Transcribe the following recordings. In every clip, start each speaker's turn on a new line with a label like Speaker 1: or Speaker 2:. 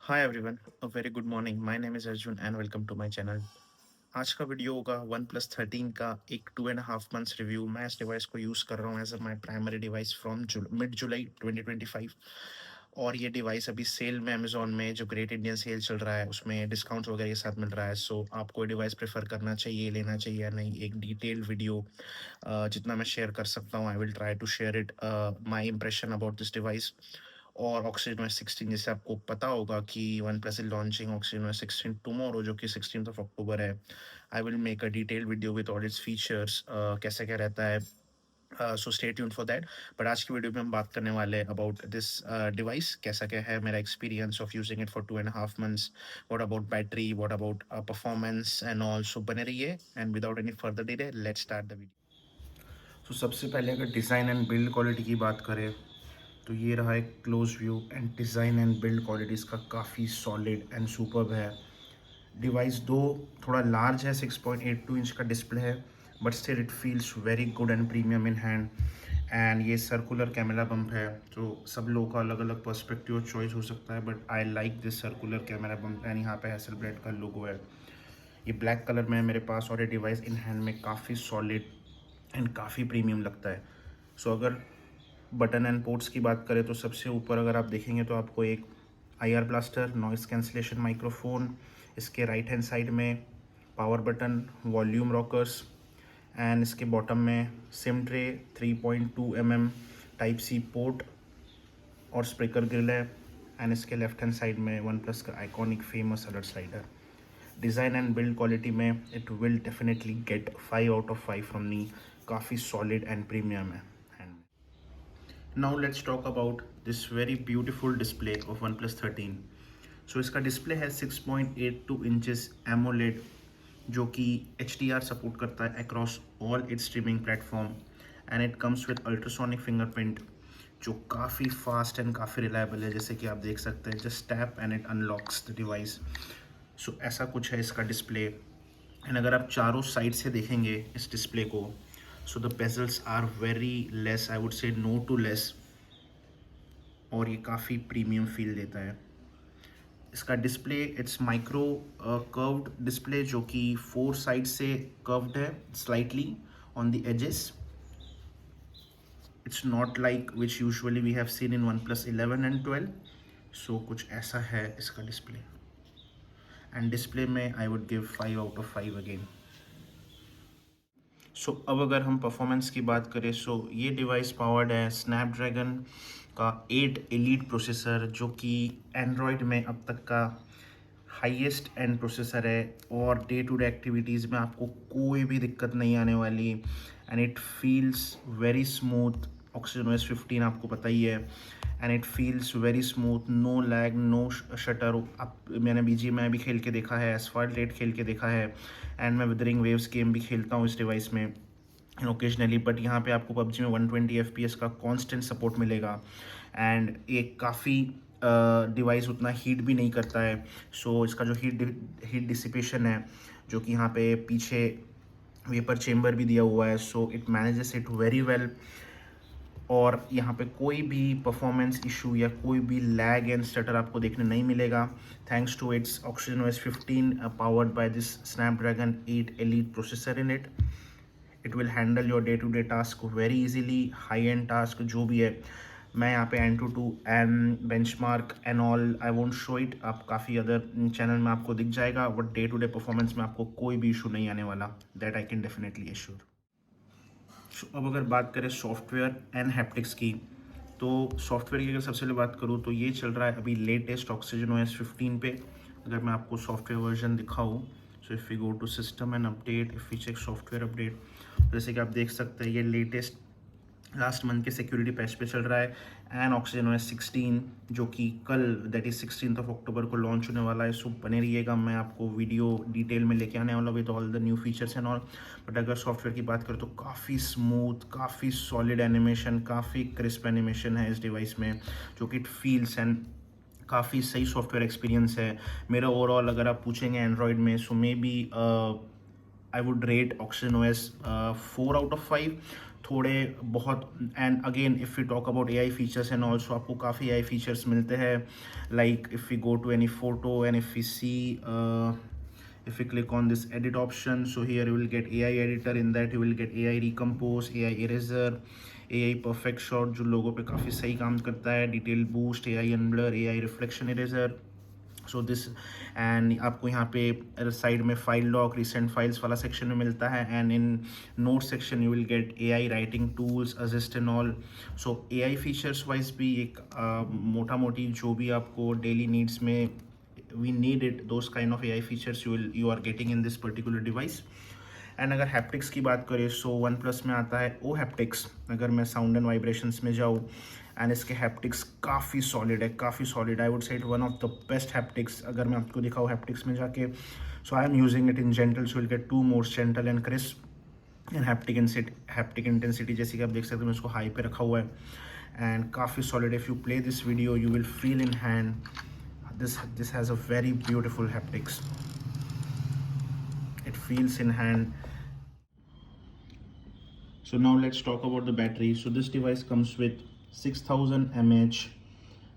Speaker 1: Hi everyone, a very good morning. My name is Arjun and welcome to my channel. आज का video होगा one plus 13 का एक 2.5 months review. मैं इस डिवाइस को यूज़ कर रहा हूँ as a my primary device from mid July 2025। और ये डिवाइस अभी सेल में अमेजोन में जो ग्रेट इंडियन सेल चल रहा है उसमें डिस्काउंट वगैरह के साथ मिल रहा है। सो आपको ये डिवाइस प्रेफर करना चाहिए, लेना चाहिए या नहीं, एक डिटेल्ड वीडियो जितना मैं शेयर कर सकता हूँ I will try to share it my impression about this device. और ऑक्सीजन ओएस 16, जैसे आपको पता होगा कि OnePlus is launching oxygen OS 16 tomorrow, जो कि 16 अक्टूबर है। I will make a detail video with all its features, कैसे क्या रहता है। So stay tuned for that. But आज की वीडियो में हम बात करने वाले हैं अबाउट दिस डिवाइस, कैसा क्या है मेरा experience of using it for 2.5 months. What about battery, what about performance and all. So बने रहिए and without any further delay let's start the video. तो सबसे पहले अगर डिज़ाइन एंड बिल्ड क्वालिटी की बात करें तो ये रहा एक close view. And design and build quality इसका काफ़ी सॉलिड एंड सुपर्ब है। डिवाइस दो थोड़ा लार्ज है, 6.82 इंच का डिस्प्ले है, but still it feels very good and premium in hand. And ये सर्कुलर कैमरा बम्प है, तो सब लोगों का अलग अलग पर्सपेक्टिव और चॉइस हो सकता है, but I like this circular camera bump. And यहाँ पे हैसलब्लेड का लोगो है, ये ब्लैक कलर में है मेरे पास, और ये डिवाइस इन हैंड में काफ़ी सॉलिड एंड काफ़ी प्रीमियम लगता है। सो अगर बटन एंड पोर्ट्स की बात करें तो सबसे ऊपर अगर आप देखेंगे तो आपको एक IR blaster, noise cancellation microphone, इसके राइट हैंड साइड में power button, volume rockers, and इसके बॉटम में SIM tray, 3.2 mm type C port और स्पीकर ग्रिल है। एंड इसके लेफ्ट हैंड साइड में वन प्लस का iconic famous alert slider. Design and build quality में it will definitely get 5 out of 5 from me. काफ़ी solid and premium है। Now let's talk about this very beautiful display of OnePlus 13. So इसका display है 6.82 inches AMOLED, जो कि HDR support करता है across all it's streaming platform. And it comes with ultrasonic fingerprint जो काफ़ी फास्ट एंड काफ़ी रिलायबल है, जैसे कि आप देख सकते हैं, just tap and it unlocks the device. So ऐसा कुछ है इसका डिस्प्ले। एंड अगर आप चारों साइड से देखेंगे इस डिस्प्ले को, so the bezels are very less, I would say no too less, और ये काफ़ी प्रीमियम फील देता है। इसका display it's micro curved display, जो कि 4 साइड से कर्व्ड है slightly on the edges. It's not like which usually we have seen in OnePlus 11 and 12। So कुछ ऐसा है इसका डिस्प्ले। एंड डिस्प्ले में I would give 5 out of 5 again. सो अब अगर हम परफॉर्मेंस की बात करें, सो ये डिवाइस पावर्ड है स्नैपड्रैगन का 8 एलीट प्रोसेसर, जो कि एंड्रॉयड में अब तक का हाईएस्ट एंड प्रोसेसर है। और डे टू डे एक्टिविटीज़ में आपको कोई भी दिक्कत नहीं आने वाली। And it feels very smooth. Oxygen OS 15 आपको पता ही है, and it feels very smooth, no lag, no stutter. अब मैंने बीजी में भी खेल के देखा है, एसफॉल्ट 8 खेल के देखा है, एंड मैं विदरिंग वेव्स गेम भी खेलता हूँ इस डिवाइस में ओकेजनली। बट यहाँ पे आपको पबजी में 120 FPS का कांस्टेंट सपोर्ट मिलेगा। एंड ये काफ़ी डिवाइस उतना हीट भी नहीं करता है। सो इसका जो हीट डिसिपेशन है, जो कि यहाँ पे पीछे वेपर चेम्बर भी दिया हुआ है, so it manages it very well. और यहाँ पे कोई भी परफॉर्मेंस इशू या कोई भी लैग एंड स्टटर आपको देखने नहीं मिलेगा, thanks to its oxygen OS 15 powered by this Snapdragon 8 elite processor in it. It will handle your day to day task very easily. High end task जो भी है, मैं यहाँ पे Antutu and benchmark and all I won't show it, आप काफ़ी other channel में आपको दिख जाएगा, but day to day performance में आपको कोई भी इशू नहीं आने वाला, that I can definitely assure. अब अगर बात करें सॉफ्टवेयर एंड हैप्टिक्स की, तो सॉफ्टवेयर की अगर सबसे पहले बात करूँ तो ये चल रहा है अभी लेटेस्ट ऑक्सीजन ओएस 15 पे। अगर मैं आपको सॉफ्टवेयर वर्जन दिखाऊँ, so if we go to system and update, if we check software update, जैसे कि आप देख सकते हैं ये लेटेस्ट लास्ट मंथ के सिक्योरिटी पैच पे चल रहा है। एंड ऑक्सीजन ओएस 16 जो कि कल दैट इज़ 16 अक्टूबर को लॉन्च होने वाला है। सो बने रहिएगा, मैं आपको वीडियो डिटेल में लेके आने वाला with all the new features and all. But अगर सॉफ्टवेयर की बात करें तो काफ़ी स्मूथ, काफ़ी सॉलिड एनिमेशन, काफ़ी क्रिस्प एनिमेशन है इस डिवाइस में, जो कि इट फील्स एंड काफ़ी सही सॉफ्टवेयर एक्सपीरियंस है मेरा ओवरऑल। अगर आप पूछेंगे एंड्रॉयड में, so maybe I would rate oxygen OS 4 out of 5। थोड़े बहुत। And again if you talk about AI features and also, आपको काफ़ी एआई फीचर्स मिलते हैं, like if you go to any photo and if you see, if you click on this edit option, so here you will get AI editor, in that you will get AI recompose, AI eraser, AI perfect shot जो लोगों पे काफ़ी सही काम करता है, detail boost, AI unblur, AI reflection eraser. So this and आपको यहाँ पे साइड में फाइल लॉक, रिसेंट फाइल्स वाला सेक्शन में मिलता है, and in note section you will gate AI writing tools, assist and all. So AI features wise भी एक मोटा मोटी जो भी आपको डेली नीड्स में we need it, those kind of AI features you are getting in this particular device। And अगर haptics की बात करें, सो वन प्लस में आता है ओ हैप्टिक्स। अगर मैं साउंड एंड वाइब्रेशंस में जाऊँ, एंड इसके हैप्टिक्स काफ़ी सॉलिड है, काफ़ी solid, I would say it one of the best haptics. अगर मैं आपको दिखाऊँ हैप्टिक्स में जाके, so I am using it in gentle, so will get two modes, gentle and crisp. And haptic intensity जैसे कि आप देख सकते हो, मैं इसको हाई पे रखा हुआ है, एंड काफ़ी solid. If you play this video you will feel in hand this has a very beautiful haptics, it feels in hand। So now let's talk about the battery। So this device comes with 6000 mAh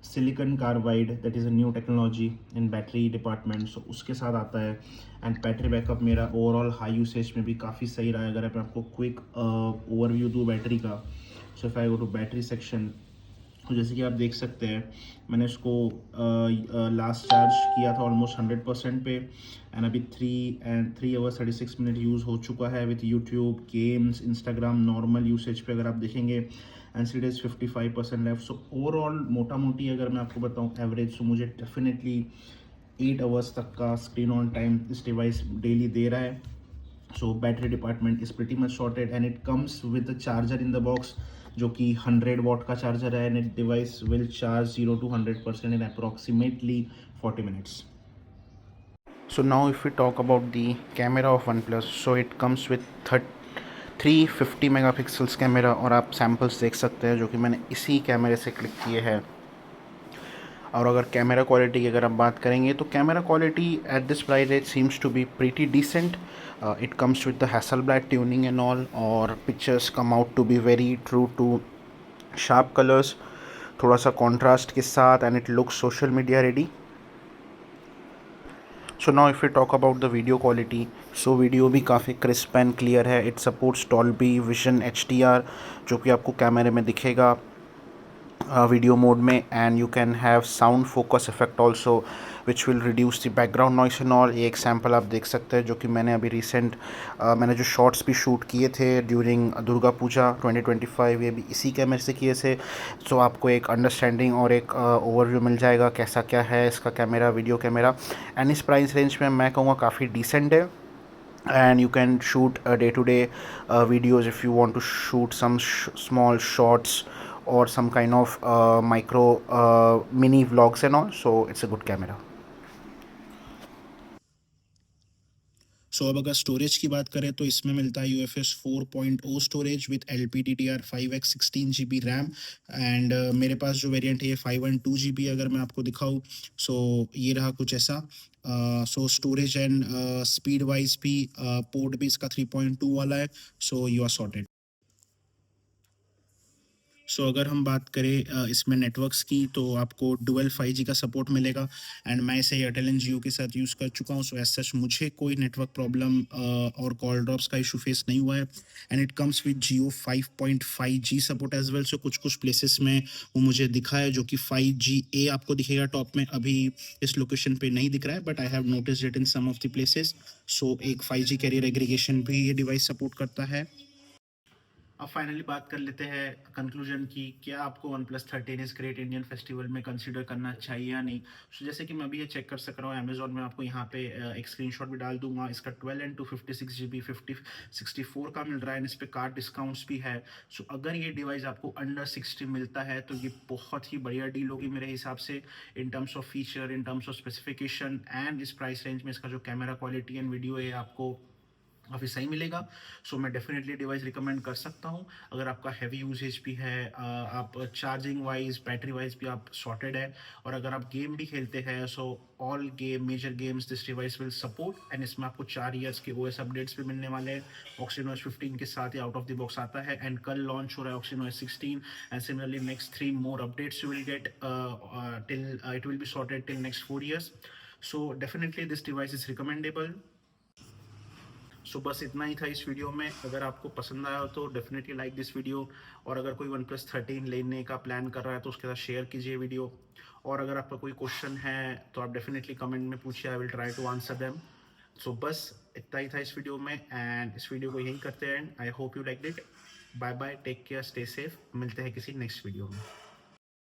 Speaker 1: silicon carbide, that is a new technology in battery department, so उसके साथ आता है। And battery backup मेरा overall high usage में भी काफ़ी सही रहा है। अगर मैं आपको क्विक ओवरव्यू दूँ बैटरी का, so if I go to battery section, तो जैसे कि आप देख सकते हैं, मैंने इसको लास्ट चार्ज किया था ऑलमोस्ट 100% पे, एंड अभी 3 आवर्स 36 मिनट यूज़ हो चुका है with YouTube, games, Instagram, normal usage पे अगर आप देखेंगे, and it is 55% left. So overall मोटा मोटी अगर मैं आपको बताऊँ एवरेज, तो मुझे डेफिनेटली 8 आवर्स तक का स्क्रीन ऑन टाइम इस डिवाइस डेली दे रहा है। सो battery department is pretty much sorted, and it comes with the charger in the box, जो कि 100 वॉट का चार्जर है, and it device will charge 0 to 100% in approximately 40 minutes। So now if we talk about the camera of OnePlus, so it comes with 350 megapixels camera, और आप samples देख सकते हैं जो कि मैंने इसी कैमरे से क्लिक किए हैं। और अगर कैमरा क्वालिटी की अगर आप बात करेंगे, तो camera quality at this price range seems to be pretty decent. It comes with the Hasselblad tuning and all, और pictures come out to be very true to sharp colours, थोड़ा सा contrast के साथ, and it looks social media ready. So now if you talk about the video quality, so video भी काफ़ी crisp and clear है। It supports Dolby Vision HDR, जो कि आपको कैमरे में दिखेगा वीडियो मोड में, and you can have sound focus effect also which will reduce the background noise and all. ये एग्जाम्पल आप देख सकते हैं जो कि मैंने अभी मैंने जो शॉर्ट्स भी शूट किए थे ड्यूरिंग दुर्गा पूजा 2025, ये भी इसी कैमरे से किए थे। सो आपको एक अंडरस्टैंडिंग और एक ओवरव्यू मिल जाएगा कैसा क्या है इसका कैमरा, वीडियो कैमरा। एंड इस प्राइस रेंज में मैं कहूँगा काफ़ी डिसेंट है, and you can shoot day-to-day videos if you want to shoot some small shorts or some kind of micro mini vlogs and all, so it's a good camera। सो अब अगर storage की बात करें, तो इसमें मिलता है UFS 4.0 storage with LPDDR5X 16 GB RAM, and मेरे पास जो वेरिएंट है ये 512 GB। अगर मैं आपको दिखाऊँ, सो ये रहा कुछ ऐसा। सो स्टोरेज एंड स्पीड वाइज भी पोर्ट भी इसका 3.2 वाला है, सो यू आर सॉर्टेड। सो अगर हम बात करें इसमें नेटवर्क्स की, तो आपको डुअल 5G का सपोर्ट मिलेगा, एंड मैं इसे एयरटेल एंड जियो के साथ यूज़ कर चुका हूँ। सो एज सच मुझे कोई नेटवर्क प्रॉब्लम और कॉल ड्रॉप्स का इशू फेस नहीं हुआ है, and it comes with Jio 5.5G support as well. So कुछ कुछ प्लेसेस में वो मुझे दिखा है जो कि 5G आपको दिखेगा टॉप में, अभी इस लोकेशन पे नहीं दिख रहा है, but I have noticed it in some of the places. So एक 5G कैरियर एग्रीगेशन भी ये डिवाइस सपोर्ट करता है। अब फाइनली बात कर लेते हैं कंक्लूजन की, क्या आपको OnePlus 13 इस ग्रेट इंडियन फेस्टिवल में कंसीडर करना चाहिए या नहीं। सो जैसे कि मैं भी ये चेक कर सक रहा हूँ अमेजोन में, आपको यहाँ पे एक स्क्रीनशॉट भी डाल दूंगा, इसका 12 and 256 GB 64 का मिल रहा है, इस पे कार्ड डिस्काउंट्स भी है। सो अगर ये डिवाइस आपको अंडर 60 मिलता है, तो ये बहुत ही बढ़िया डील होगी मेरे हिसाब से, in terms of feature, in terms of specification, and इस प्राइस रेंज में इसका जो कैमरा क्वालिटी एंड वीडियो है आपको काफ़ी सही मिलेगा। सो मैं डेफ़िनेटली डिवाइस रिकमेंड कर सकता हूँ। अगर आपका हेवी यूसेज भी है, आप चार्जिंग वाइज़, बैटरी वाइज़ भी आप सॉर्टेड है, और अगर आप गेम भी खेलते हैं, so all game major games this device will support, and इसमें आपको 4 ईयर्स के ओएस अपडेट्स भी मिलने वाले हैं। ऑक्सीनोस 15 के साथ ही आउट ऑफ द बॉक्स आता है, एंड कल लॉन्च हो रहा है OxygenOS 16, and similarly next 3 more updates you will get till it will be sorted till next 4 years. So definitely this device is recommendable. So बस इतना ही था इस वीडियो में। अगर आपको पसंद आया हो तो डेफिनेटली लाइक दिस वीडियो, और अगर कोई वन प्लस 13 लेने का प्लान कर रहा है तो उसके साथ शेयर कीजिए वीडियो। और अगर आपका कोई क्वेश्चन है तो आप डेफिनेटली कमेंट में पूछिए, I will try to answer them. So बस इतना ही था इस वीडियो में, एंड इस वीडियो को यही करते हैं। I hope you like it. Bye bye, take care, stay safe, मिलते हैं किसी नेक्स्ट वीडियो में।